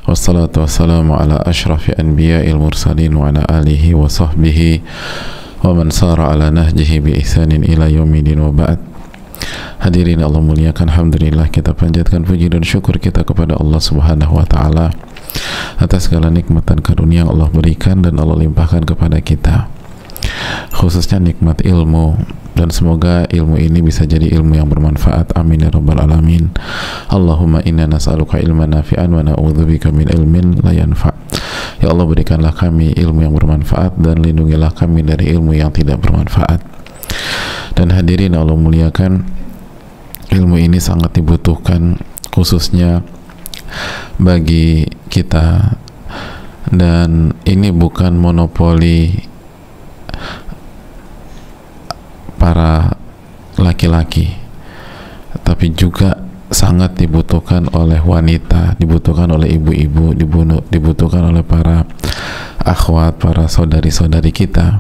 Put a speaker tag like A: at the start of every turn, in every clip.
A: Wassalatu wassalamu ala ashrafi anbiya'il mursalin wa ala alihi wa sahbihi wa man sara ala nahjihi bi ihsanin ila yaumidin wa ba'd. Hadirin Allah muliakan, alhamdulillah kita panjatkan puji dan syukur kita kepada Allah Subhanahu wa taala atas segala nikmat dan karunia yang Allah berikan dan Allah limpahkan kepada kita, khususnya nikmat ilmu, dan semoga ilmu ini bisa jadi ilmu yang bermanfaat. Amin ya rabbal alamin. Allahumma inna nas'aluka ilman nafi'an wa na'udzubika min ilmin la yanfa'. Ya Allah, berikanlah kami ilmu yang bermanfaat dan lindungilah kami dari ilmu yang tidak bermanfaat. Dan hadirin Allah muliakan, ilmu ini sangat dibutuhkan khususnya bagi kita, dan ini bukan monopoli para laki-laki, tapi juga sangat dibutuhkan oleh wanita, dibutuhkan oleh ibu-ibu, dibutuhkan oleh para akhwat, para saudari-saudari kita,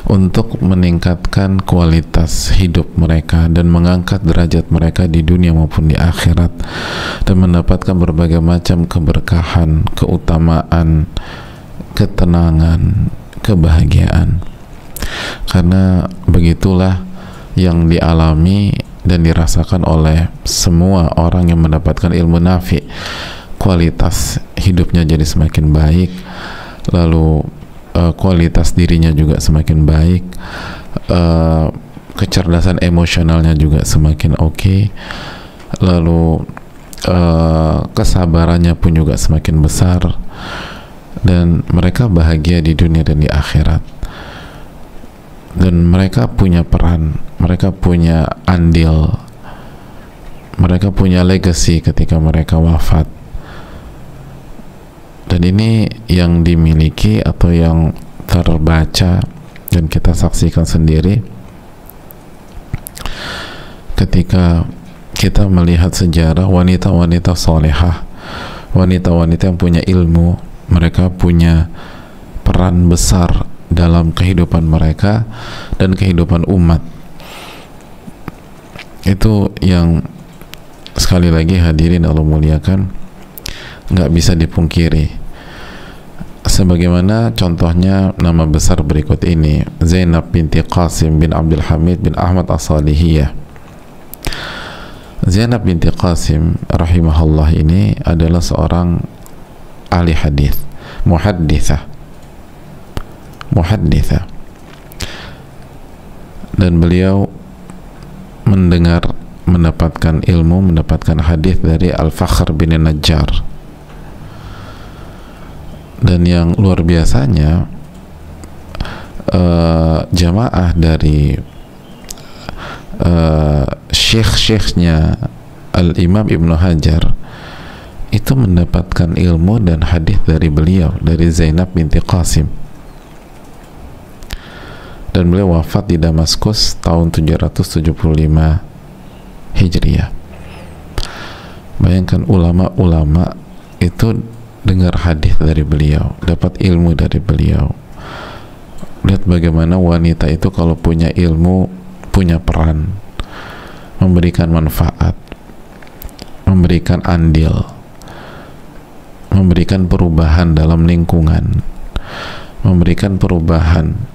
A: untuk meningkatkan kualitas hidup mereka dan mengangkat derajat mereka di dunia maupun di akhirat, dan mendapatkan berbagai macam keberkahan, keutamaan, ketenangan, kebahagiaan. Karena begitulah yang dialami dan dirasakan oleh semua orang yang mendapatkan ilmu nafi. Kualitas hidupnya jadi semakin baik, lalu kualitas dirinya juga semakin baik, kecerdasan emosionalnya juga semakin oke, lalu kesabarannya pun juga semakin besar, dan mereka bahagia di dunia dan di akhirat. Dan mereka punya peran, mereka punya andil, mereka punya legacy ketika mereka wafat. Dan ini yang dimiliki atau yang terbaca dan kita saksikan sendiri ketika kita melihat sejarah wanita-wanita solehah, wanita-wanita yang punya ilmu. Mereka punya peran besar dalam kehidupan mereka dan kehidupan umat. Itu yang sekali lagi hadirin Allah muliakan, nggak bisa dipungkiri. Sebagaimana contohnya nama besar berikut ini, Zainab binti Qasim bin Abdul Hamid bin Ahmad As-Salihiyah. Zainab binti Qasim rahimahullah ini adalah seorang ahli hadis, muhadditsah, dan beliau mendapatkan ilmu, mendapatkan hadis dari Al-Fakhr bin Najjar. Dan yang luar biasanya, jamaah dari syekh-syekhnya Al-Imam Ibnu Hajar itu mendapatkan ilmu dan hadis dari beliau, dari Zainab binti Qasim. Dan beliau wafat di Damaskus tahun 775 Hijriah. Bayangkan, ulama-ulama itu dengar hadis dari beliau, dapat ilmu dari beliau. Lihat bagaimana wanita itu kalau punya ilmu, punya peran, memberikan manfaat, memberikan andil, memberikan perubahan dalam lingkungan, memberikan perubahan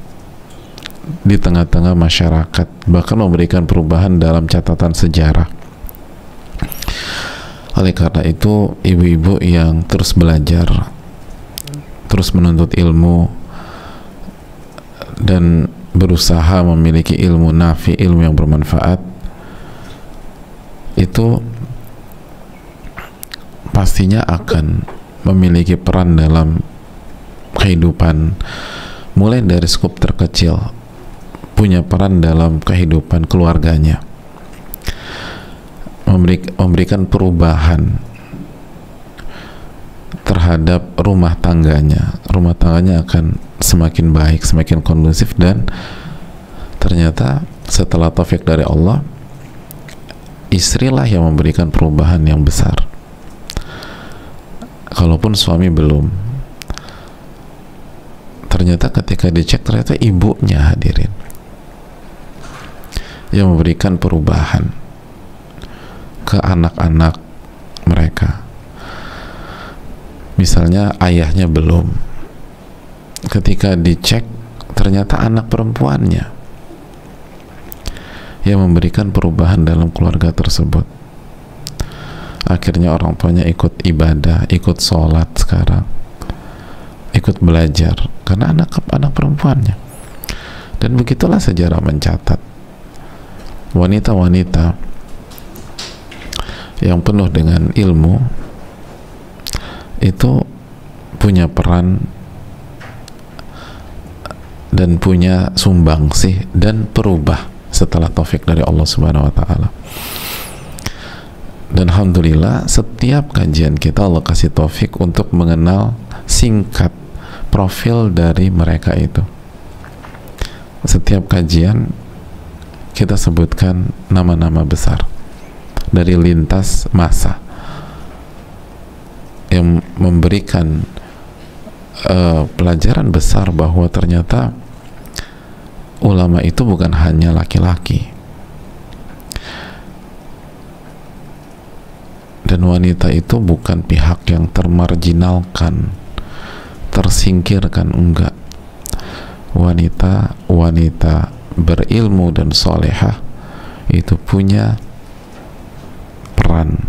A: di tengah-tengah masyarakat, bahkan memberikan perubahan dalam catatan sejarah. Oleh karena itu, ibu-ibu yang terus belajar, terus menuntut ilmu, dan berusaha memiliki ilmu nafi, ilmu yang bermanfaat, itu pastinya akan memiliki peran dalam kehidupan, mulai dari skup terkecil, punya peran dalam kehidupan keluarganya, memberikan perubahan terhadap rumah tangganya. Rumah tangganya akan semakin baik, semakin kondusif, dan ternyata setelah taufik dari Allah, istrilah yang memberikan perubahan yang besar, kalaupun suami belum. Ternyata ketika dicek, ternyata ibunya, hadirin, yang memberikan perubahan ke anak-anak mereka. misalnya ayahnya belum, ketika dicek ternyata anak perempuannya yang memberikan perubahan dalam keluarga tersebut. Akhirnya orang tuanya ikut ibadah, ikut sholat sekarang, ikut belajar karena anak perempuannya. Dan begitulah sejarah mencatat wanita-wanita yang penuh dengan ilmu itu punya peran dan punya sumbangsih dan perubah setelah taufik dari Allah Subhanahu wa taala. Dan alhamdulillah setiap kajian kita Allah kasih taufik untuk mengenal singkat profil dari mereka itu. Setiap kajian kita sebutkan nama-nama besar dari lintas masa yang memberikan pelajaran besar bahwa ternyata ulama itu bukan hanya laki-laki, dan wanita itu bukan pihak yang termarginalkan, tersingkirkan, enggak. Wanita berilmu dan solehah itu punya peran,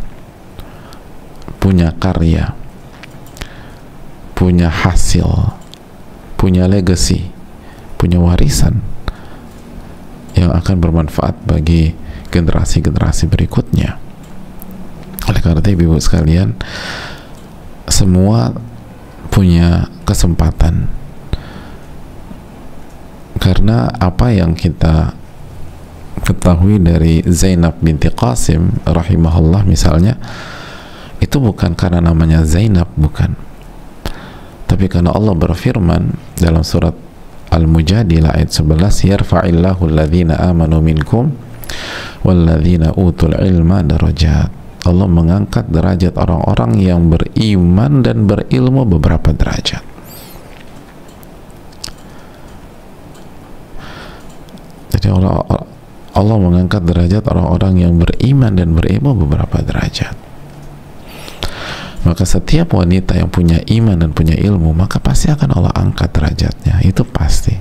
A: punya karya, punya hasil, punya legacy, punya warisan yang akan bermanfaat bagi generasi-generasi berikutnya. Oleh karena itu ibu sekalian, semua punya kesempatan, karena apa yang kita ketahui dari Zainab binti Qasim rahimahullah misalnya, itu bukan karena namanya Zainab, bukan, tapi karena Allah berfirman dalam surat Al-Mujadilah ayat 11, yarfa'illahu alladhina amanu minkum walladhina utul ilma darajat. Allah mengangkat derajat orang-orang yang beriman dan berilmu beberapa derajat. Jadi Allah mengangkat derajat orang-orang yang beriman dan berilmu beberapa derajat. Maka setiap wanita yang punya iman dan punya ilmu, maka pasti akan Allah angkat derajatnya, itu pasti.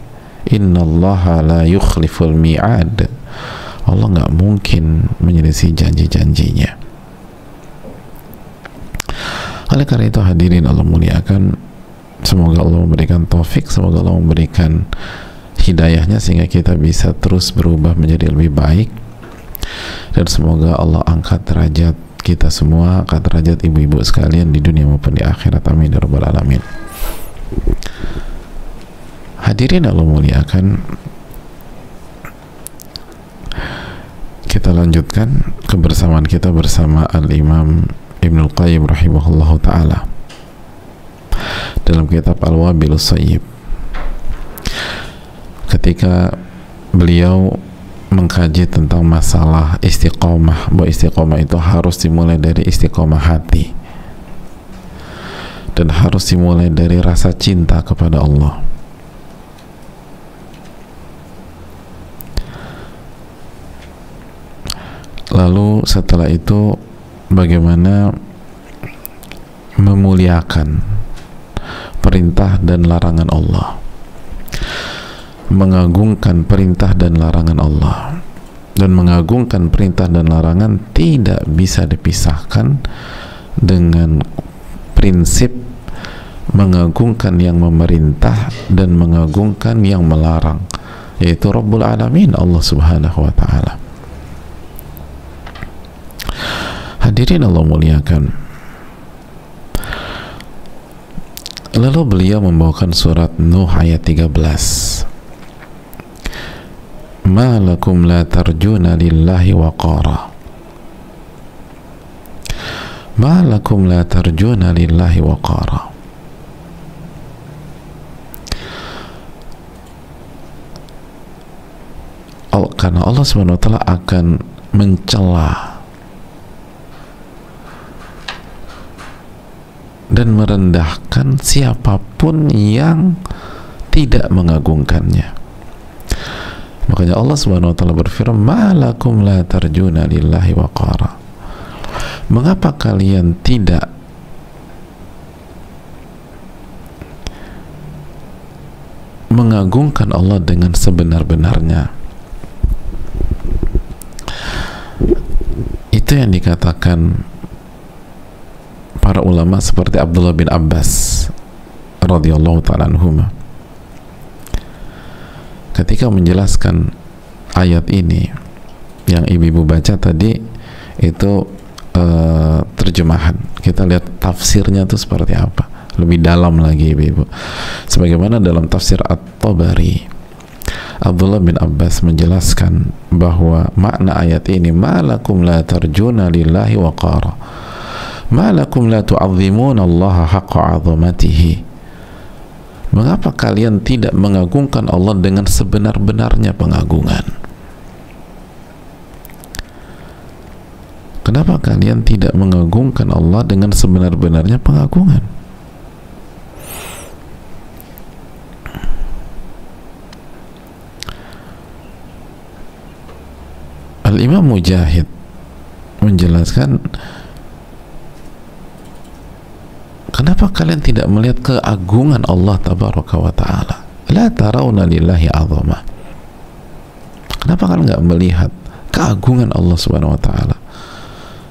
A: Innallaha la yukhliful mi'ad. Allah nggak mungkin menyelisih janji-janjinya. Oleh karena itu hadirin Allah muliakan, semoga Allah memberikan taufik, semoga Allah memberikan hidayahnya sehingga kita bisa terus berubah menjadi lebih baik, dan semoga Allah angkat derajat kita semua, angkat derajat ibu-ibu sekalian di dunia maupun di akhirat, amin ya rabbal alamin. Hadirin Allah muliakan, kita lanjutkan kebersamaan kita bersama Al-Imam Ibnul Qayyim rahimahullahu ta'ala dalam kitab Al-Wabilus Shayyib, ketika beliau mengkaji tentang masalah istiqomah, bahwa istiqomah itu harus dimulai dari istiqomah hati dan harus dimulai dari rasa cinta kepada Allah. Lalu setelah itu bagaimana memuliakan perintah dan larangan Allah, mengagungkan perintah dan larangan Allah, dan mengagungkan perintah dan larangan tidak bisa dipisahkan dengan prinsip mengagungkan yang memerintah dan mengagungkan yang melarang, yaitu Rabbul Alamin, Allah Subhanahu wa ta'ala. Hadirin Allah muliakan, lalu beliau membawakan surat Nuh ayat 13, ma lakum la tarjuna lillahi waqara, ma lakum la tarjuna lillahi waqara. Karena Allah Subhanahu wa ta'ala akan mencela dan merendahkan siapapun yang tidak mengagungkannya. Makanya Allah Subhanahu wa ta'ala berfirman, ma lakum la tarjuna lillahi waqara. Mengapa kalian tidak mengagungkan Allah dengan sebenar-benarnya. Itu yang dikatakan para ulama seperti Abdullah bin Abbas radhiyallahu ta'ala anhuma ketika menjelaskan ayat ini yang ibu-ibu baca tadi. Itu terjemahan, kita lihat tafsirnya itu seperti apa lebih dalam lagi ibu-ibu. Sebagaimana dalam tafsir At-Tabari, Abdullah bin Abbas menjelaskan bahwa makna ayat ini, malakum la tarjuna lillahi waqara, malakum la tu'azzimuna Allah haqqa 'azamatihi, mengapa kalian tidak mengagungkan Allah dengan sebenar-benarnya pengagungan? Kenapa kalian tidak mengagungkan Allah dengan sebenar-benarnya pengagungan? Al-Imam Mujahid menjelaskan, kenapa kalian tidak melihat keagungan Allah tabaraka wa ta'ala? La tarawna lillahi azama. Kenapa kalian nggak melihat keagungan Allah subhanahu wa ta'ala?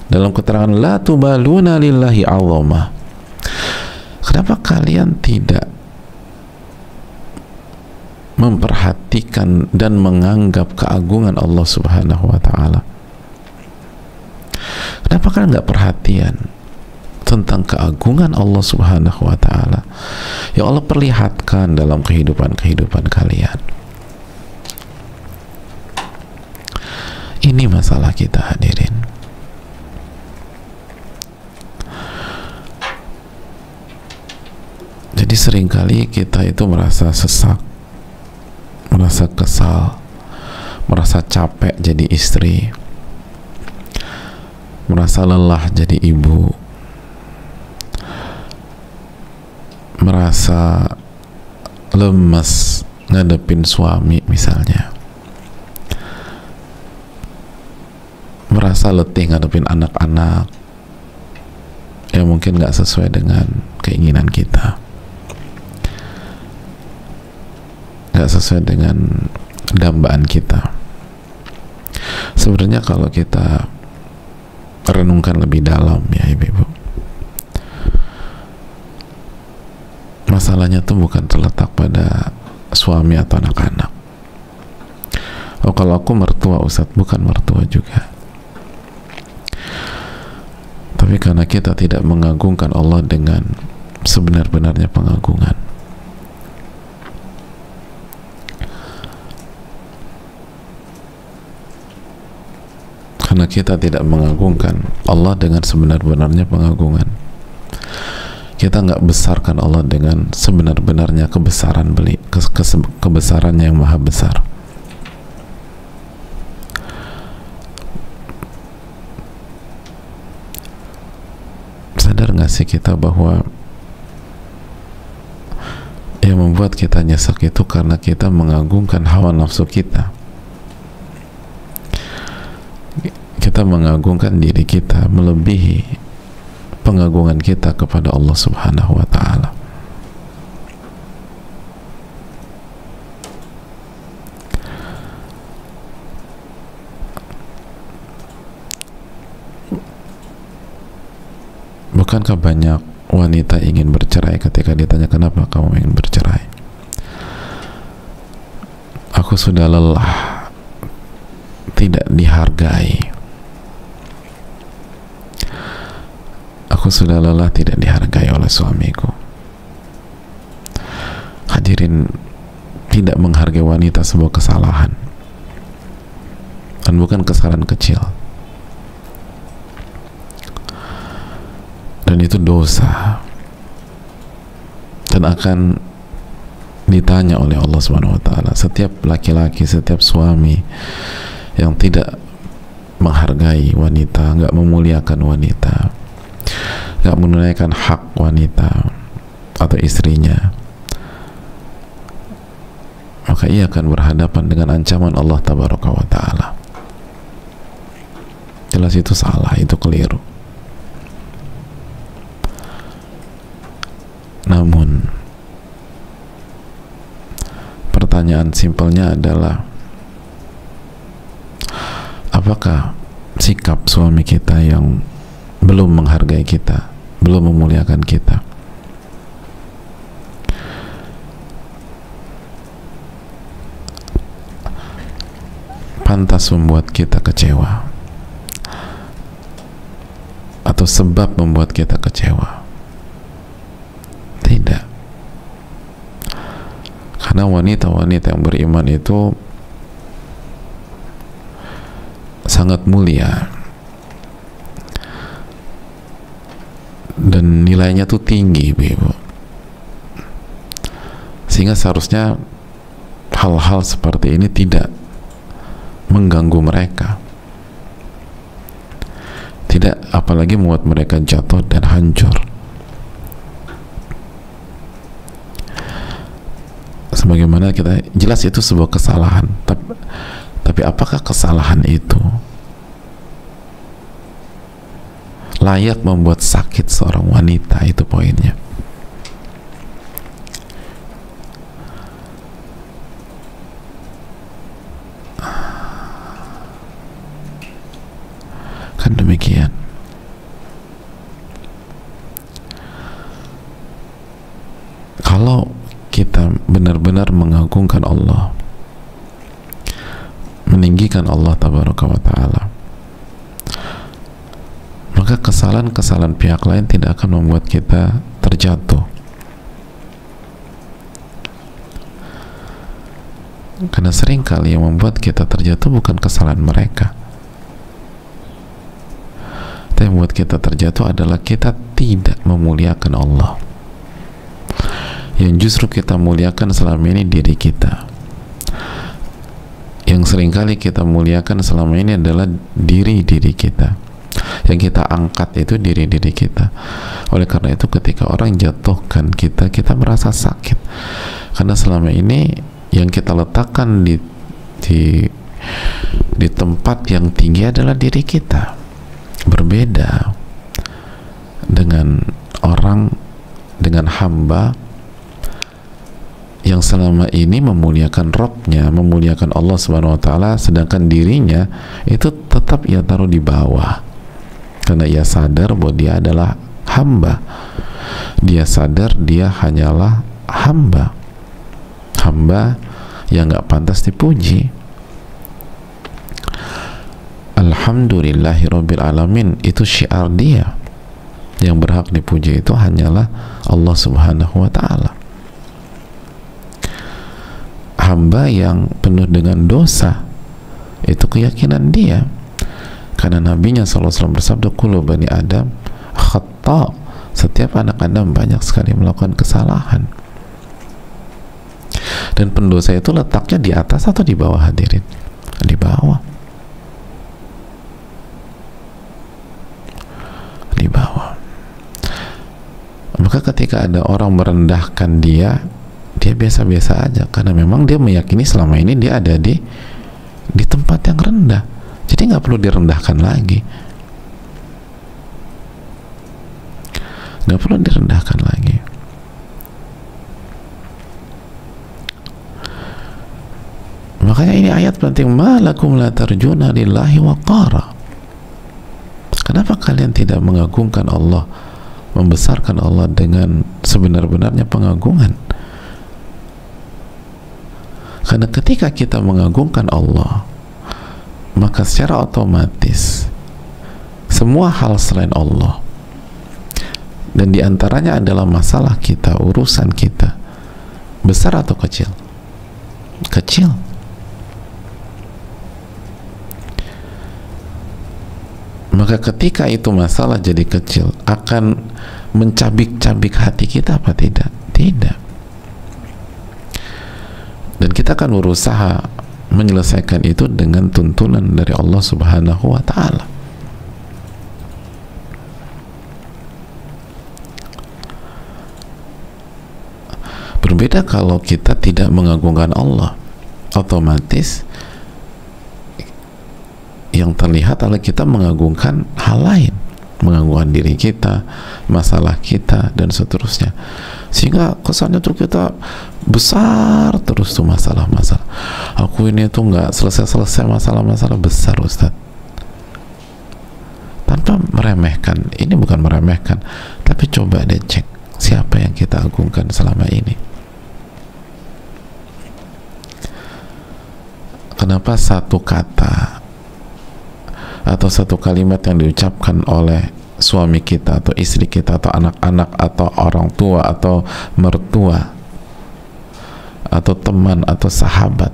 A: Dalam keterangan la tubaluna lillahi azama, kenapa kalian tidak memperhatikan dan menganggap keagungan Allah subhanahu wa ta'ala? Kenapa kalian nggak perhatian tentang keagungan Allah subhanahu wa ta'ala yang Allah perlihatkan dalam kehidupan kalian? Ini masalah kita hadirin. Jadi seringkali kita itu merasa sesak, merasa kesal, merasa capek jadi istri, merasa lelah jadi ibu, merasa lemes ngadepin suami misalnya, merasa letih ngadepin anak-anak yang mungkin gak sesuai dengan keinginan kita, gak sesuai dengan dambaan kita. Sebenarnya kalau kita renungkan lebih dalam ya ibu-ibu, masalahnya tuh bukan terletak pada suami atau anak-anak. Oh kalau aku mertua Ustadz, bukan mertua juga, tapi karena kita tidak mengagungkan Allah dengan sebenar-benarnya pengagungan. Karena kita tidak mengagungkan Allah dengan sebenar-benarnya pengagungan, kita nggak besarkan Allah dengan sebenar-benarnya kebesaran kebesarannya yang maha besar. Sadar nggak sih kita bahwa yang membuat kita nyesek itu karena kita mengagungkan hawa nafsu kita. Kita mengagungkan diri kita melebihi pengagungan kita kepada Allah subhanahu wa ta'ala. Bukankah banyak wanita ingin bercerai ketika ditanya kenapa kamu ingin bercerai? Aku sudah lelah tidak dihargai. Aku sudah lelah tidak dihargai oleh suamiku. Hadirin, tidak menghargai wanita sebuah kesalahan, dan bukan kesalahan kecil, dan itu dosa, dan akan ditanya oleh Allah Subhanahu wa ta'ala. Setiap laki-laki, setiap suami yang tidak menghargai wanita, nggak memuliakan wanita, nggak menunaikan hak wanita atau istrinya, maka ia akan berhadapan dengan ancaman Allah tabaraka wa ta'ala. Jelas itu salah, itu keliru. Namun pertanyaan simpelnya adalah, apakah sikap suami kita yang belum menghargai kita, belum memuliakan kita, pantas membuat kita kecewa atau sebab membuat kita kecewa? Tidak. Karena wanita-wanita yang beriman itu sangat mulia dan nilainya tuh tinggi, Ibu. Sehingga seharusnya hal-hal seperti ini tidak mengganggu mereka, tidak apalagi membuat mereka jatuh dan hancur. Sebagaimana kita jelas itu sebuah kesalahan, tapi apakah kesalahan itu layak membuat sakit seorang wanita? Itu poinnya. Kan demikian. Kalau kita benar-benar mengagungkan Allah, meninggikan Allah tabaraka wa ta'ala, maka kesalahan-kesalahan pihak lain tidak akan membuat kita terjatuh. Karena seringkali yang membuat kita terjatuh bukan kesalahan mereka, tapi yang membuat kita terjatuh adalah kita tidak memuliakan Allah. Yang justru kita muliakan selama ini diri kita. Yang seringkali kita muliakan selama ini adalah diri-diri kita. Yang kita angkat itu diri-diri kita. Oleh karena itu ketika orang jatuhkan kita, kita merasa sakit. Karena selama ini yang kita letakkan di tempat yang tinggi adalah diri kita. Berbeda dengan orang, dengan hamba yang selama ini memuliakan Rabb-nya, memuliakan Allah Subhanahu wa ta'ala, sedangkan dirinya itu tetap ia taruh di bawah. Karena ia sadar bahwa dia adalah hamba. Dia sadar dia hanyalah hamba. Hamba yang gak pantas dipuji. Alhamdulillahirabbil alamin, itu syiar dia. Yang berhak dipuji itu hanyalah Allah Subhanahu wa ta'ala. Hamba yang penuh dengan dosa, itu keyakinan dia. Karena Nabinya SAW bersabda, kullu bani Adam khata', setiap anak Adam banyak sekali melakukan kesalahan. Dan pendosa itu letaknya di atas atau di bawah, hadirin? Di bawah. Di bawah. Maka ketika ada orang merendahkan dia, dia biasa-biasa aja, karena memang dia meyakini selama ini dia ada di tempat yang rendah, jadi nggak perlu direndahkan lagi, nggak perlu direndahkan lagi. Makanya ini ayat penting, malakum la tarjuna lillahi waqara. Kenapa kalian tidak mengagungkan Allah, membesarkan Allah dengan sebenar-benarnya pengagungan? Karena ketika kita mengagungkan Allah, maka secara otomatis semua hal selain Allah, dan diantaranya adalah masalah kita, urusan kita, besar atau kecil? Kecil. Maka ketika itu masalah jadi kecil, akan mencabik-cabik hati kita apa tidak? Tidak. Dan kita akan berusaha menyelesaikan itu dengan tuntunan dari Allah Subhanahu wa ta'ala. Berbeda kalau kita tidak mengagungkan Allah, otomatis yang terlihat adalah kita mengagungkan hal lain, mengagungkan diri kita, masalah kita, dan seterusnya. Sehingga kesannya tuh kita besar terus tuh masalah-masalah. Aku ini tuh nggak selesai-selesai masalah-masalah besar, Ustaz. Tanpa meremehkan, ini bukan meremehkan, tapi coba deh cek siapa yang kita agungkan selama ini. Kenapa satu kata atau satu kalimat yang diucapkan oleh suami kita atau istri kita atau anak-anak atau orang tua atau mertua atau teman atau sahabat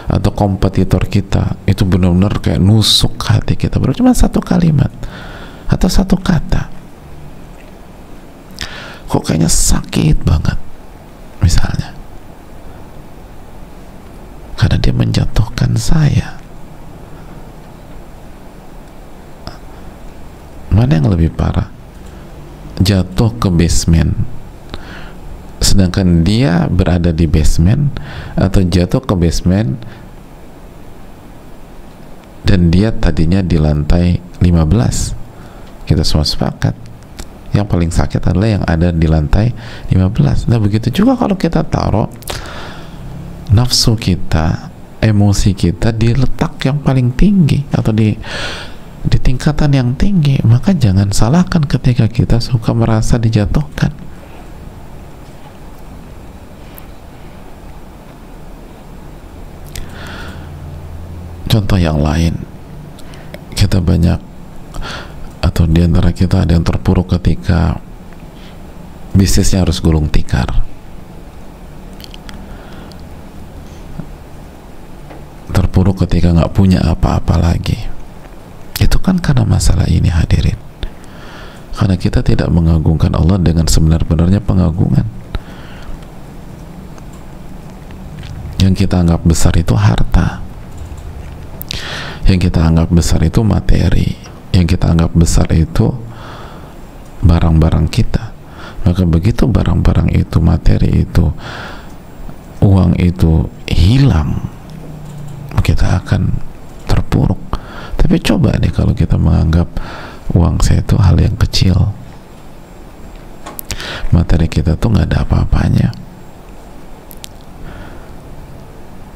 A: atau kompetitor kita itu benar-benar kayak nusuk hati kita, baru cuma satu kalimat atau satu kata kok kayaknya sakit banget misalnya, karena dia menjatuhkan saya. Mana yang lebih parah? Jatuh ke basement sedangkan dia berada di basement, atau jatuh ke basement dan dia tadinya di lantai 15? Kita semua sepakat yang paling sakit adalah yang ada di lantai 15. Nah begitu juga kalau kita taruh nafsu kita, emosi kita di letak yang paling tinggi atau di tingkatan yang tinggi, maka jangan salahkan ketika kita suka merasa dijatuhkan. Contoh yang lain, kita banyak atau diantara kita ada yang terpuruk ketika bisnisnya harus gulung tikar. Terpuruk ketika nggak punya apa-apa lagi. Itu kan karena masalah ini, hadirin. Karena kita tidak mengagungkan Allah dengan sebenar-benarnya pengagungan. Yang kita anggap besar itu harta, yang kita anggap besar itu materi, yang kita anggap besar itu barang-barang kita. Maka begitu barang-barang itu, materi itu, uang itu hilang, kita akan terpuruk. Tapi coba deh kalau kita menganggap uang saya itu hal yang kecil, materi kita tuh nggak ada apa-apanya.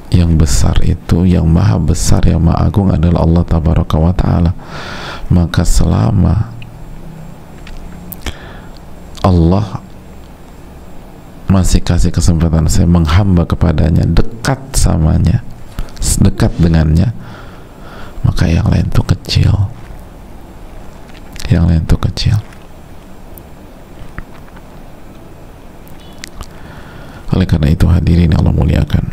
A: Yang besar itu, yang maha besar, yang maha agung adalah Allah Tabaraka wa Ta'ala. Maka selama Allah masih kasih kesempatan saya menghamba kepadanya, dekat samanya, dekat dengannya, maka yang lain itu kecil, yang lain itu kecil. Oleh karena itu hadirin Allah muliakan,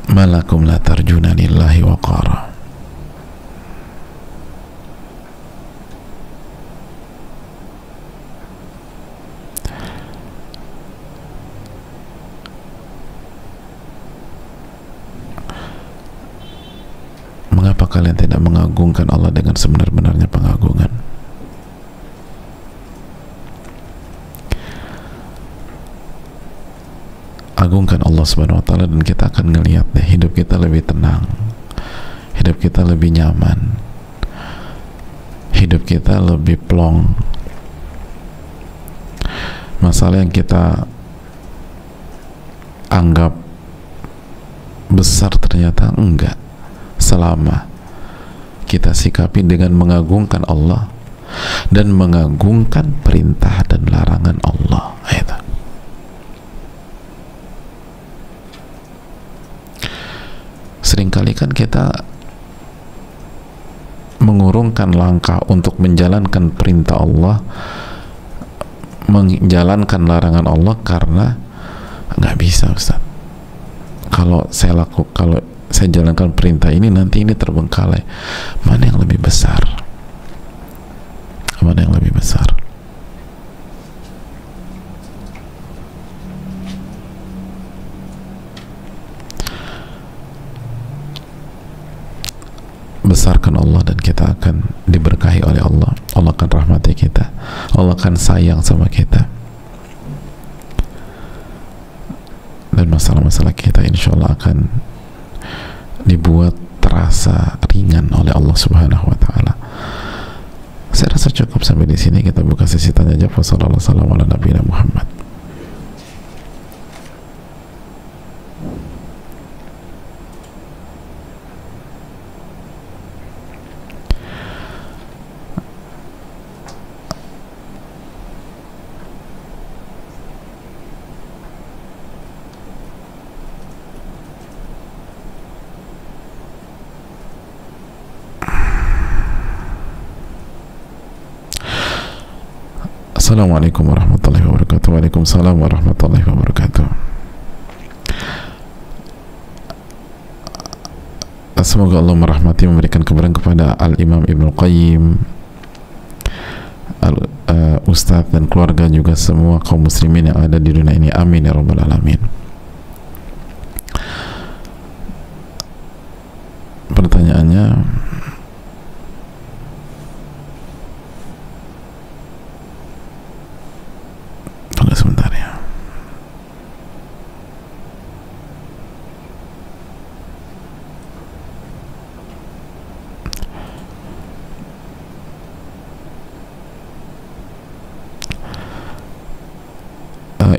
A: malakum la tarjuna lillahi waqara. Mengapa kalian tidak mengagungkan Allah dengan sebenar-benarnya pengagungan? Agungkan Allah Subhanahu wa Ta'ala dan kita akan ngelihat deh, hidup kita lebih tenang, hidup kita lebih nyaman, hidup kita lebih plong. Masalah yang kita anggap besar ternyata enggak, selama kita sikapi dengan mengagungkan Allah dan mengagungkan perintah dan larangan Allah. Itu seringkali kan kita mengurungkan langkah untuk menjalankan perintah Allah, menjalankan larangan Allah karena nggak bisa, Ustaz. Kalau saya jalankan perintah ini, nanti ini terbengkalai. Mana yang lebih besar? Mana yang lebih besar? Besarkan Allah dan kita akan diberkahi oleh Allah. Allah akan rahmati kita, Allah akan sayang sama kita, dan masalah-masalah kita insya Allah akan dibuat terasa ringan oleh Allah Subhanahu wa taala. Saya rasa cukup sampai di sini. Kita buka sesi tanya jawab. Wassalamualaikum warahmatullahi wabarakatuh. Assalamualaikum warahmatullahi wabarakatuh. Waalaikumsalam warahmatullahi wabarakatuh. Semoga Allah merahmati, memberikan keberkahan kepada Al-Imam Ibnu Qayyim, Ustadz dan keluarga, juga semua kaum muslimin yang ada di dunia ini. Amin ya rabbal alamin. Pertanyaannya, tunggu sebentar ya.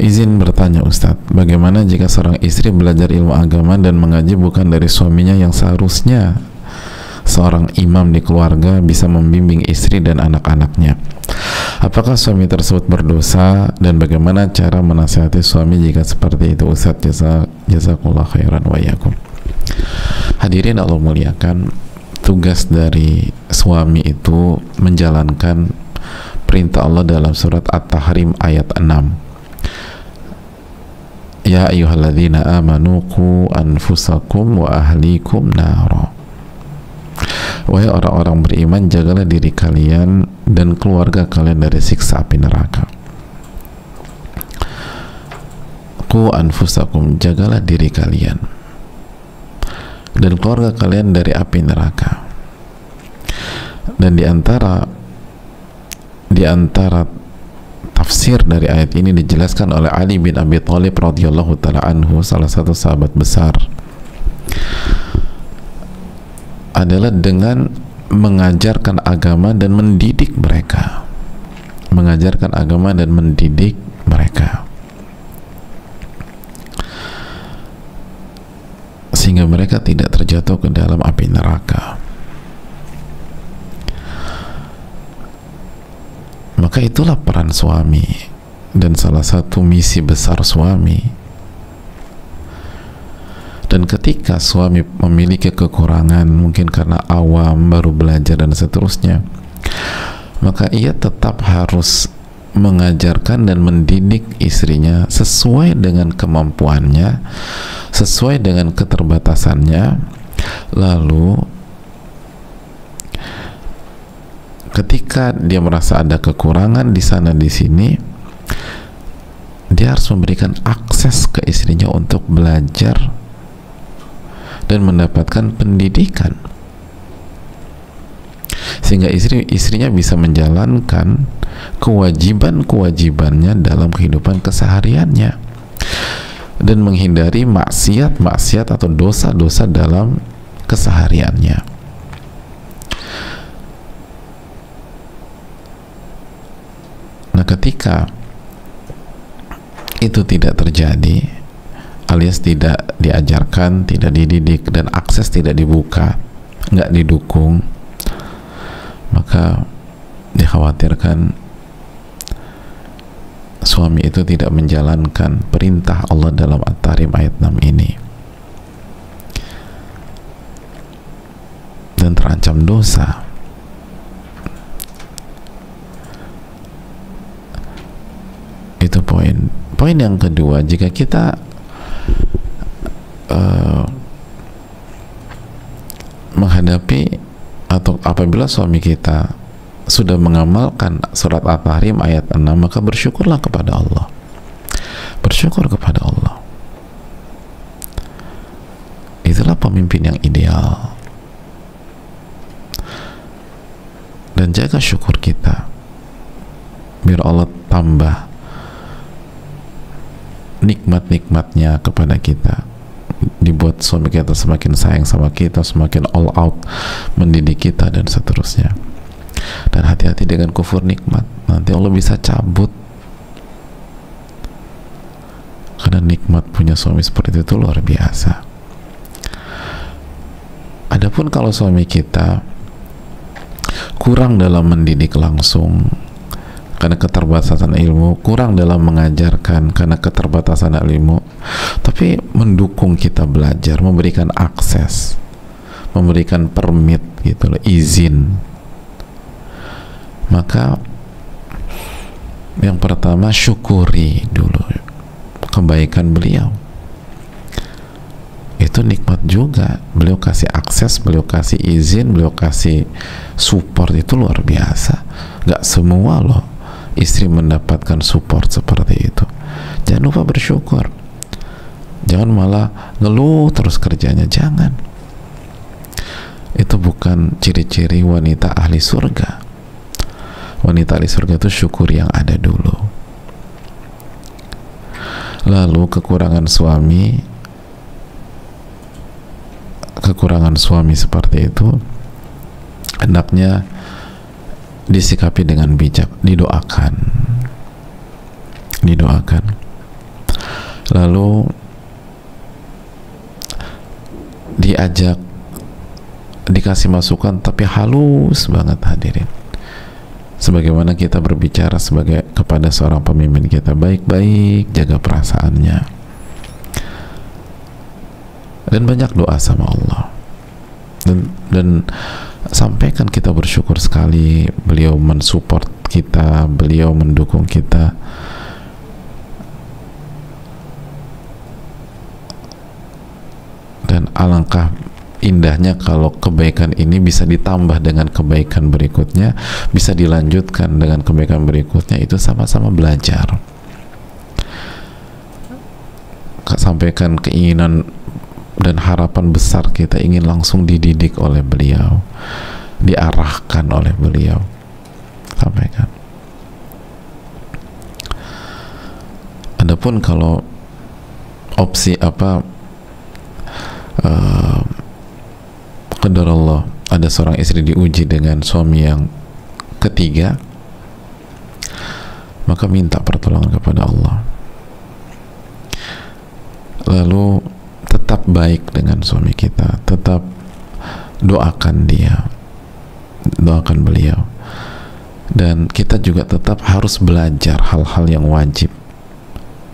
A: Izin bertanya Ustadz, bagaimana jika seorang istri belajar ilmu agama dan mengaji bukan dari suaminya yang seharusnya seorang imam di keluarga bisa membimbing istri dan anak-anaknya? Apakah suami tersebut berdosa, dan bagaimana cara menasihati suami jika seperti itu Ustadz? Jazakallah khairan wa iyyakum. Hadirin Allah muliakan, tugas dari suami itu menjalankan perintah Allah dalam surat At-Tahrim ayat 6. Ya ayyuhalladzina amanu qu anfusakum wa ahlikum nara. Wahai orang-orang beriman, jagalah diri kalian dan keluarga kalian dari siksa api neraka. Qu anfusakum, jagalah diri kalian dan keluarga kalian dari api neraka. Dan di antara tafsir dari ayat ini dijelaskan oleh Ali bin Abi Thalib radhiyallahu taala anhu, salah satu sahabat besar, adalah dengan mengajarkan agama dan mendidik mereka. Mengajarkan agama dan mendidik mereka, sehingga mereka tidak terjatuh ke dalam api neraka. Maka itulah peran suami, dan salah satu misi besar suami. Dan ketika suami memiliki kekurangan, mungkin karena awam, baru belajar dan seterusnya, maka ia tetap harus mengajarkan dan mendidik istrinya sesuai dengan kemampuannya, sesuai dengan keterbatasannya. Lalu ketika dia merasa ada kekurangan di sana di sini, dia harus memberikan akses ke istrinya untuk belajar dan mendapatkan pendidikan, sehingga istrinya bisa menjalankan kewajiban-kewajibannya dalam kehidupan kesehariannya dan menghindari maksiat-maksiat atau dosa-dosa dalam kesehariannya. Nah, ketika itu tidak terjadi, alias tidak diajarkan, tidak dididik, dan akses tidak dibuka, nggak didukung, maka dikhawatirkan suami itu tidak menjalankan perintah Allah dalam At-Tahrim ayat 6 ini dan terancam dosa. Itu poin yang kedua. Jika kita menghadapi atau apabila suami kita sudah mengamalkan surat At-Tahrim ayat 6, maka bersyukurlah kepada Allah. Bersyukur kepada Allah. Itulah pemimpin yang ideal. Dan jaga syukur kita biar Allah tambah nikmat-nikmatnya kepada kita, dibuat suami kita semakin sayang sama kita, semakin all out mendidik kita dan seterusnya. Dan hati-hati dengan kufur nikmat, nanti Allah bisa cabut. Karena nikmat punya suami seperti itu luar biasa. Adapun kalau suami kita kurang dalam mendidik langsung karena keterbatasan ilmu, kurang dalam mengajarkan karena keterbatasan ilmu, tapi mendukung kita belajar, memberikan akses, memberikan permit gitu loh, izin, maka yang pertama syukuri dulu kebaikan beliau. Itu nikmat juga, beliau kasih akses, beliau kasih izin, beliau kasih support, itu luar biasa. Gak semua loh istri mendapatkan support seperti itu. Jangan lupa bersyukur, jangan malah ngeluh terus kerjanya, jangan. Itu bukan ciri-ciri wanita ahli surga. Wanita ahli surga itu syukur yang ada dulu. Lalu kekurangan suami seperti itu hendaknya disikapi dengan bijak, didoakan, lalu diajak, dikasih masukan tapi halus banget hadirin, sebagaimana kita berbicara kepada seorang pemimpin kita, baik-baik jaga perasaannya, dan banyak doa sama Allah, dan sampaikan kita bersyukur sekali beliau mensupport kita, beliau mendukung kita. Dan alangkah indahnya kalau kebaikan ini bisa ditambah dengan kebaikan berikutnya, bisa dilanjutkan dengan kebaikan berikutnya, itu sama-sama belajar. Sampaikan keinginan dan harapan besar kita, ingin langsung dididik oleh beliau, diarahkan oleh beliau, sampaikan. Adapun kalau opsi qadarullah ada seorang istri diuji dengan suami yang ketiga, maka minta pertolongan kepada Allah, lalu tetap baik dengan suami kita, tetap doakan dia, doakan beliau, dan kita juga tetap harus belajar hal-hal yang wajib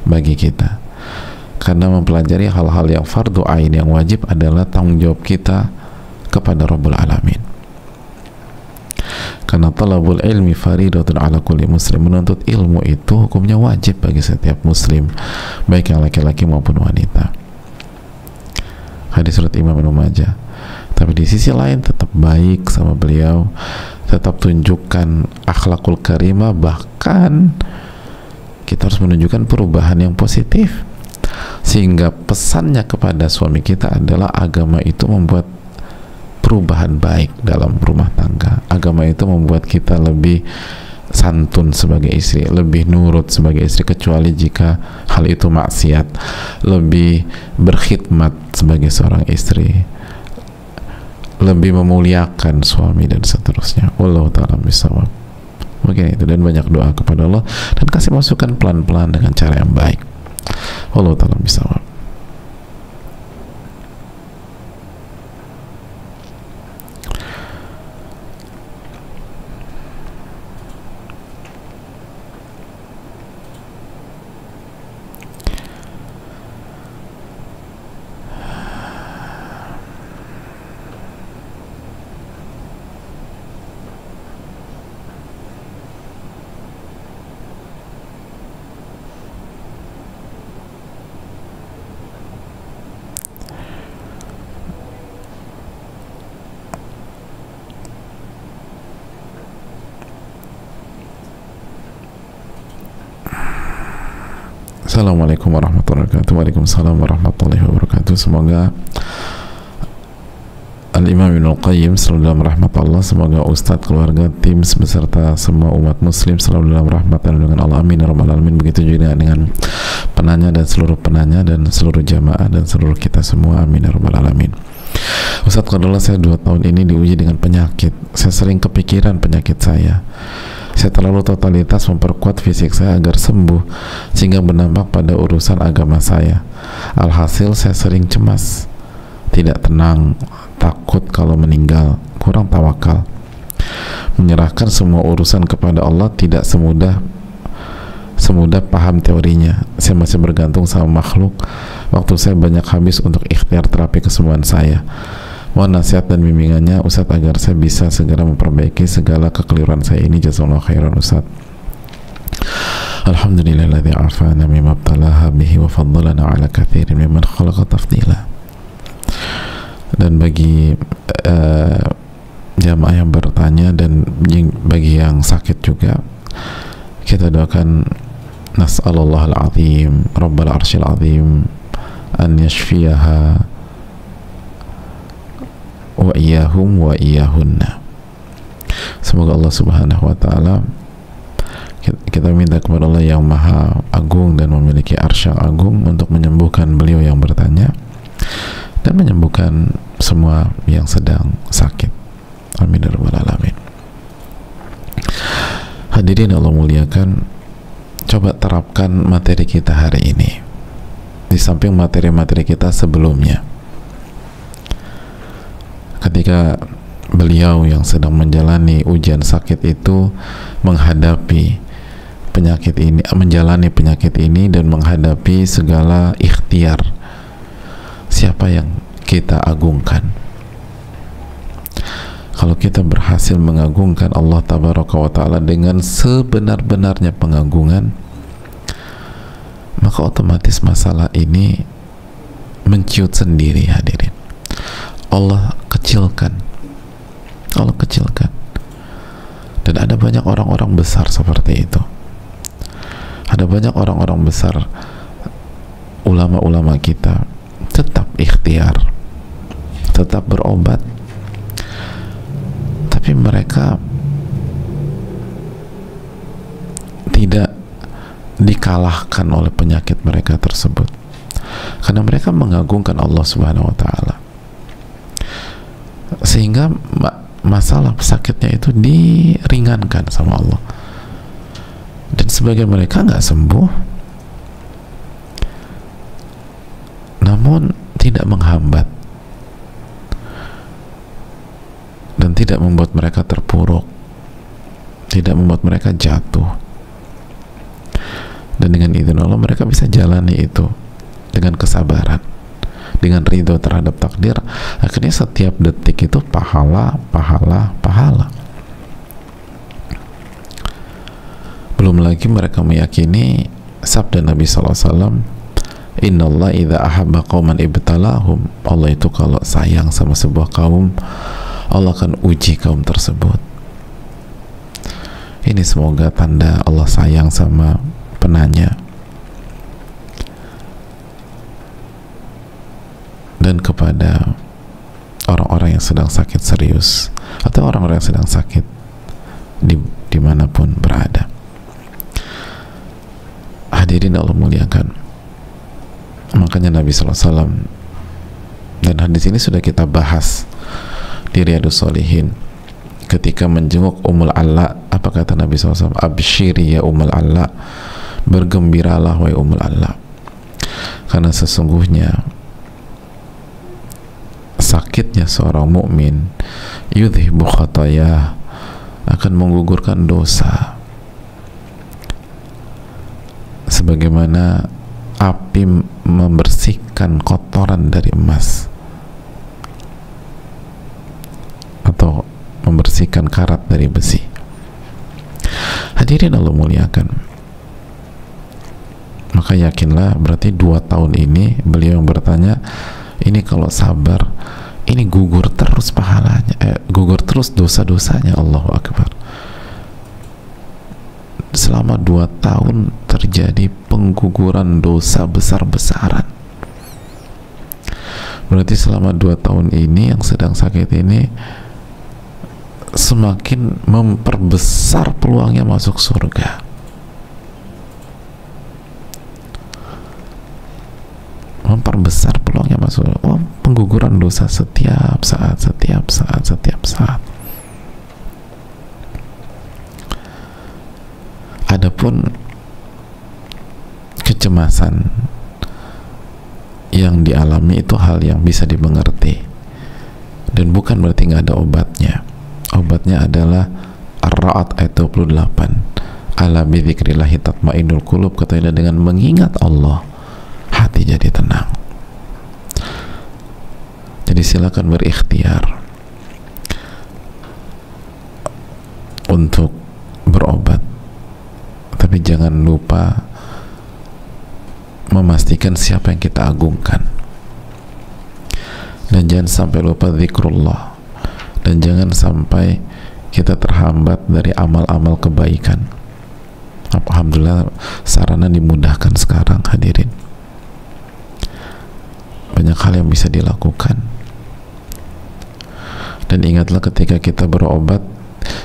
A: bagi kita, karena mempelajari hal-hal yang fardu ain, yang wajib, adalah tanggung jawab kita kepada Rabbul Alamin. Karena talabul ilmi faridatun ala kulli muslim, menuntut ilmu itu hukumnya wajib bagi setiap muslim, baik yang laki-laki maupun wanita. Hadis surat Imam Ibnu Majah. Tapi di sisi lain tetap baik sama beliau, tetap tunjukkan akhlakul karimah, bahkan kita harus menunjukkan perubahan yang positif, sehingga pesannya kepada suami kita adalah agama itu membuat perubahan baik dalam rumah tangga. Agama itu membuat kita lebih santun sebagai istri, lebih nurut sebagai istri, kecuali jika hal itu maksiat, lebih berkhidmat sebagai seorang istri, lebih memuliakan suami, dan seterusnya. Wallahu ta'ala bishawab. Mungkin itu, dan banyak doa kepada Allah, dan kasih masukan pelan-pelan dengan cara yang baik. Wallahu ta'ala bishawab. Assalamualaikum warahmatullahi wabarakatuh. Waalaikumsalam warahmatullahi wabarakatuh. Semoga Al-Imam Ibnu Qayyim selalu dalam rahmat Allah, semoga Ustadz, keluarga, tim beserta semua umat muslim selalu dalam rahmat dan dengan Allah, amin ya rabbal alamin. Begitu juga dengan penanya dan seluruh jamaah dan seluruh kita semua, amin ya rabbal alamin. Ustadz, kalau saya 2 tahun ini diuji dengan penyakit. Saya sering kepikiran penyakit saya. Saya terlalu totalitas memperkuat fisik saya agar sembuh, sehingga berdampak pada urusan agama saya. Alhasil saya sering cemas, tidak tenang, takut kalau meninggal, kurang tawakal. Menyerahkan semua urusan kepada Allah tidak semudah paham teorinya. Saya masih bergantung sama makhluk. Waktu saya banyak habis untuk ikhtiar terapi kesembuhan saya. Mohon nasihat dan bimbingannya Ustadz agar saya bisa segera memperbaiki segala kekeliruan saya ini. Jazakallahu khairan Ustadz. Alhamdulillahilladzi afana mimma ibtalaha bihi wa faddalana ala katsirin mimman khalaqa tafdila. Dan bagi jamaah yang bertanya dan bagi yang sakit juga, kita doakan nas'alallahal azim rabbal arsyil azim an yashfiyaha wa iyahum wa iyahunna. Semoga Allah subhanahu wa ta'ala, kita minta kepada Allah yang maha agung dan memiliki arsy yang agung untuk menyembuhkan beliau yang bertanya dan menyembuhkan semua yang sedang sakit, amin ya rabbal alamin. Hadirin Allah muliakan, coba terapkan materi kita hari ini di samping materi-materi kita sebelumnya. Ketika beliau yang sedang menjalani ujian sakit itu menghadapi penyakit ini, menjalani penyakit ini dan menghadapi segala ikhtiar, siapa yang kita agungkan? Kalau kita berhasil mengagungkan Allah tabaraka wa ta'ala dengan sebenar-benarnya pengagungan, maka otomatis masalah ini menciut sendiri. Hadirin, Allah kecilkan. Dan ada banyak orang-orang besar seperti itu. Ada banyak orang-orang besar, ulama-ulama kita tetap ikhtiar, tetap berobat, tapi mereka tidak dikalahkan oleh penyakit mereka tersebut karena mereka mengagungkan Allah subhanahu wa ta'ala, sehingga masalah sakitnya itu diringankan sama Allah. Dan sebagian mereka nggak sembuh, namun tidak menghambat dan tidak membuat mereka terpuruk, tidak membuat mereka jatuh. Dan dengan izin Allah mereka bisa jalani itu dengan kesabaran, dengan ridho terhadap takdir. Akhirnya setiap detik itu pahala. Belum lagi mereka meyakini sabda Nabi SAW, Innallaha idza ahabba qauman ibtalahum. Allah itu kalau sayang sama sebuah kaum, Allah akan uji kaum tersebut. Ini semoga tanda Allah sayang sama penanya. Dan kepada orang-orang yang sedang sakit serius atau orang-orang yang sedang sakit dimanapun berada. Hadirin Allah muliakan, makanya Nabi SAW, dan hadis ini sudah kita bahas di Riyadhus Shalihin ketika menjenguk Ummul Ala. Apa kata Nabi SAW? Absyiri ya Ummul Ala, bergembiralah wahai Ummul Ala, karena sesungguhnya sakitnya seorang mukmin yudhibu khatayah, akan menggugurkan dosa sebagaimana api membersihkan kotoran dari emas atau membersihkan karat dari besi. Hadirin Allah muliakan, maka yakinlah berarti 2 tahun ini beliau yang bertanya ini kalau sabar, ini gugur terus pahalanya, gugur terus dosa-dosanya. Allahu Akbar. Selama 2 tahun terjadi pengguguran dosa besar-besaran. Berarti selama 2 tahun ini yang sedang sakit ini semakin memperbesar peluangnya masuk surga. memperbesar peluangnya masuk pengguguran dosa setiap saat. Adapun kecemasan yang dialami itu hal yang bisa dimengerti dan bukan berarti nggak ada obatnya. Obatnya adalah Ar-Ra'd ayat 28, ala bidzikrillahi tatmainnul qulub, katanya dengan mengingat Allah hati jadi tenang. Jadi silakan berikhtiar untuk berobat, tapi jangan lupa memastikan siapa yang kita agungkan, dan jangan sampai lupa zikrullah, dan jangan sampai kita terhambat dari amal-amal kebaikan. Alhamdulillah sarana dimudahkan sekarang, hadirin, banyak hal yang bisa dilakukan. Dan ingatlah ketika kita berobat,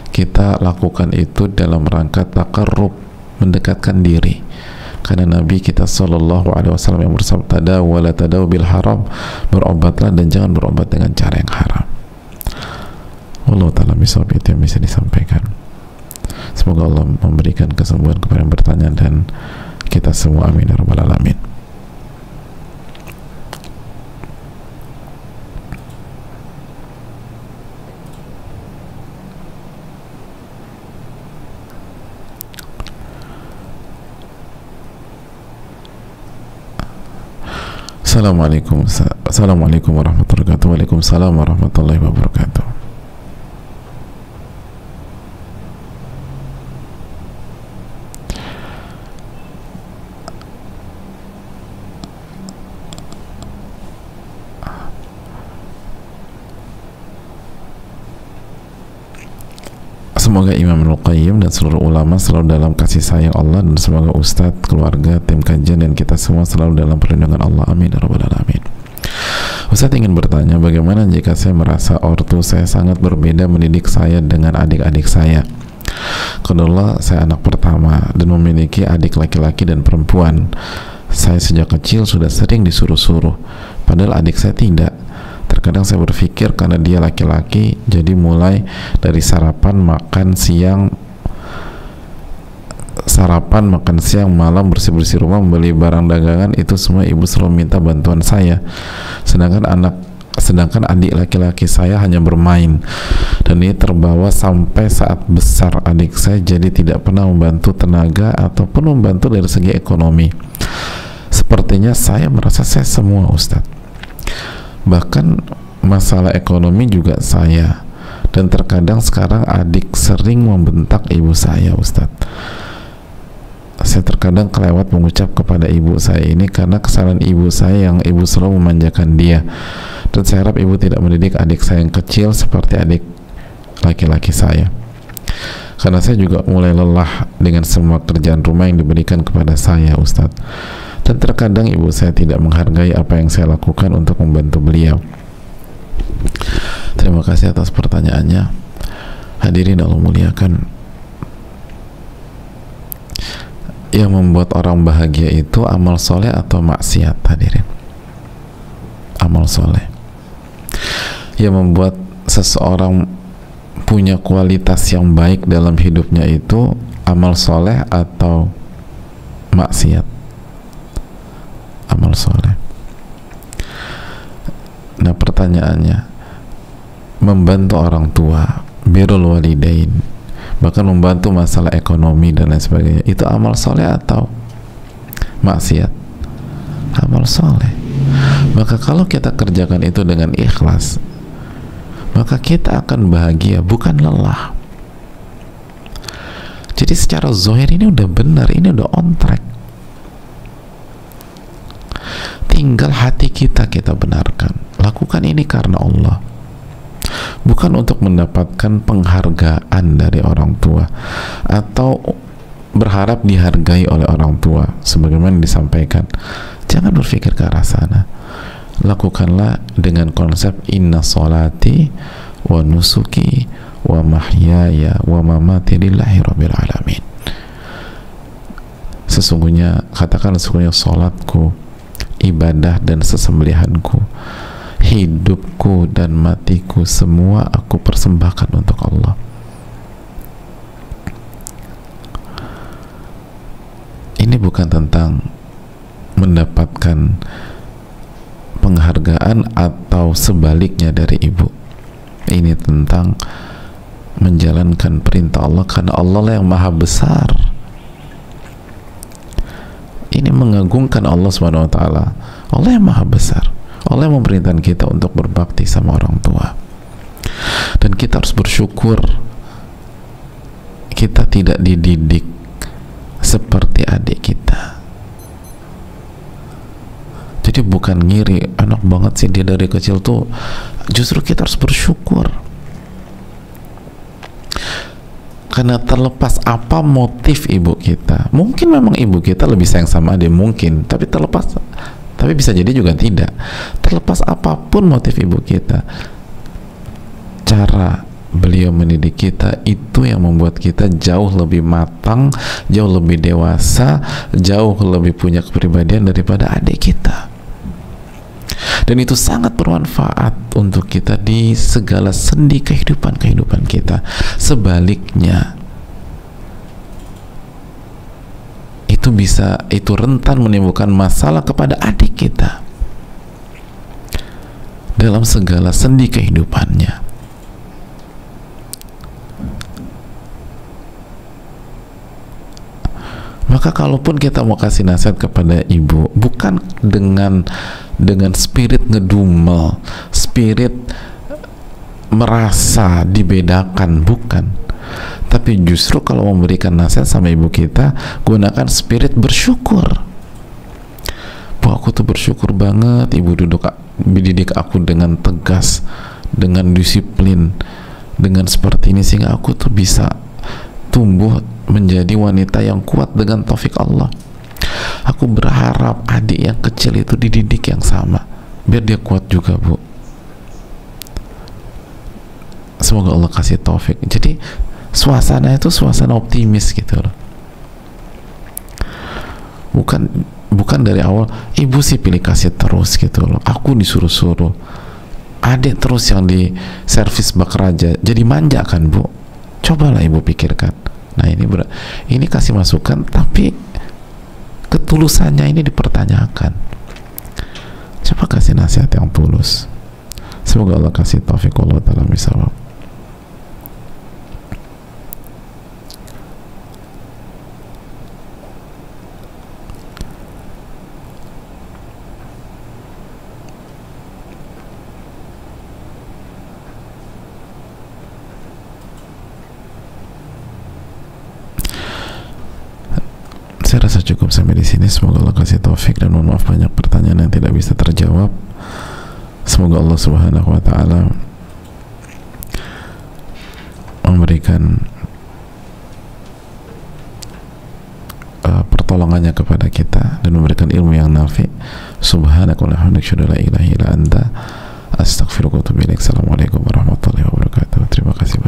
A: kita lakukan itu dalam rangka taqarrub, mendekatkan diri, karena Nabi kita sallallahu alaihi wasallam yang bersabda, tadaw wa la tadaw bil haram, berobatlah dan jangan berobat dengan cara yang haram. Wallahu ta'ala bishawab, itu yang bisa disampaikan. Semoga Allah memberikan kesembuhan kepada yang bertanya dan kita semua, amin ya rabbal alamin. Assalamualaikum warahmatullahi wabarakatuh. Waalaikumsalam warahmatullahi wabarakatuh. Semoga Imam Al-Qayyim dan seluruh ulama selalu dalam kasih sayang Allah, dan semoga Ustadz, keluarga, tim kajian, dan kita semua selalu dalam perlindungan Allah, amin ya rabbal alamin. Ustadz ingin bertanya, bagaimana jika saya merasa ortu saya sangat berbeda mendidik saya dengan adik-adik saya? Kedua, saya anak pertama dan memiliki adik laki-laki dan perempuan. Saya sejak kecil sudah sering disuruh-suruh, padahal adik saya tidak. Terkadang saya berpikir karena dia laki-laki, jadi mulai dari sarapan, makan siang, malam, bersih-bersih rumah, membeli barang dagangan, itu semua ibu selalu minta bantuan saya. Sedangkan adik laki-laki saya hanya bermain, dan ini terbawa sampai saat besar adik saya jadi tidak pernah membantu tenaga ataupun membantu dari segi ekonomi. Sepertinya saya merasa saya semua, Ustadz. Bahkan masalah ekonomi juga saya, dan terkadang sekarang adik sering membentak ibu saya, Ustadz. Saya terkadang kelewat mengucap kepada ibu saya ini karena kesalahan ibu saya yang ibu selalu memanjakan dia, dan saya harap ibu tidak mendidik adik saya yang kecil seperti adik laki-laki saya, karena saya juga mulai lelah dengan semua kerjaan rumah yang diberikan kepada saya, Ustadz. Dan terkadang ibu saya tidak menghargai apa yang saya lakukan untuk membantu beliau. Terima kasih atas pertanyaannya. Hadirin Allah muliakan, yang membuat orang bahagia itu amal soleh atau maksiat, hadirin? Amal soleh. Yang membuat seseorang punya kualitas yang baik dalam hidupnya itu amal soleh atau maksiat? Amal soleh. Nah, pertanyaannya, membantu orang tua, birrul walidain, bahkan membantu masalah ekonomi dan lain sebagainya, itu amal soleh atau maksiat? Amal soleh. Maka kalau kita kerjakan itu dengan ikhlas, maka kita akan bahagia, bukan lelah. Jadi secara zahir ini udah benar, ini udah on track. Tinggal hati kita benarkan. Lakukan ini karena Allah, bukan untuk mendapatkan penghargaan dari orang tua atau berharap dihargai oleh orang tua sebagaimana disampaikan. Jangan berpikir ke arah sana. Lakukanlah dengan konsep inna sholati wa nusuki wa mahyaya wa mamati lillahi rabbil alamin. Sesungguhnya, katakan sesungguhnya sholatku, ibadah dan sesembelihanku, hidupku dan matiku, semua aku persembahkan untuk Allah. Ini bukan tentang mendapatkan penghargaan atau sebaliknya dari ibu. Ini tentang menjalankan perintah Allah, karena Allah lah yang maha besar. Ini mengagungkan Allah Subhanahu wa taala. Allah yang maha besar. Allah yang memerintahkan kita untuk berbakti sama orang tua. Dan kita harus bersyukur kita tidak dididik seperti adik kita. Jadi bukan ngiri, enak banget sih dia dari kecil tuh. Justru kita harus bersyukur. Karena terlepas apa motif ibu kita, mungkin memang ibu kita lebih sayang sama adik, mungkin, tapi bisa jadi juga tidak. Terlepas apapun motif ibu kita, cara beliau mendidik kita itu yang membuat kita jauh lebih matang, jauh lebih dewasa, jauh lebih punya kepribadian daripada adik kita. Dan itu sangat bermanfaat untuk kita di segala sendi kehidupan kita. Sebaliknya, itu rentan menimbulkan masalah kepada adik kita dalam segala sendi kehidupannya. Maka kalaupun kita mau kasih nasihat kepada ibu, bukan dengan spirit ngedumel, spirit merasa dibedakan, bukan. Tapi justru kalau memberikan nasihat sama ibu kita, gunakan spirit bersyukur. Bu, aku tuh bersyukur banget ibu didik aku dengan tegas, dengan disiplin, dengan seperti ini, sehingga aku tuh bisa tumbuh menjadi wanita yang kuat dengan taufik Allah. Aku berharap adik yang kecil itu dididik yang sama, biar dia kuat juga, Bu. Semoga Allah kasih taufik. Jadi suasana itu suasana optimis gitu loh. Bukan dari awal ibu sih pilih kasih terus gitu loh, aku disuruh-suruh, adik terus yang di servis bak raja, jadi manja kan, Bu. Cobalah ibu pikirkan. Nah, ini kasih masukan, tapi ketulusannya ini dipertanyakan. Coba kasih nasihat yang tulus. Semoga Allah kasih taufik, Allah ta'ala misawab. Saya rasa cukup sampai di sini. Semoga Allah kasih taufik, dan mohon maaf banyak pertanyaan yang tidak bisa terjawab. Semoga Allah Subhanahu wa taala memberikan pertolongannya kepada kita dan memberikan ilmu yang nafi. Subhanakallahumma wa bihamdika, la ilaha illa anta, astaghfiruka wa atubu ilaik. Assalamualaikum warahmatullahi wabarakatuh. Terima kasih.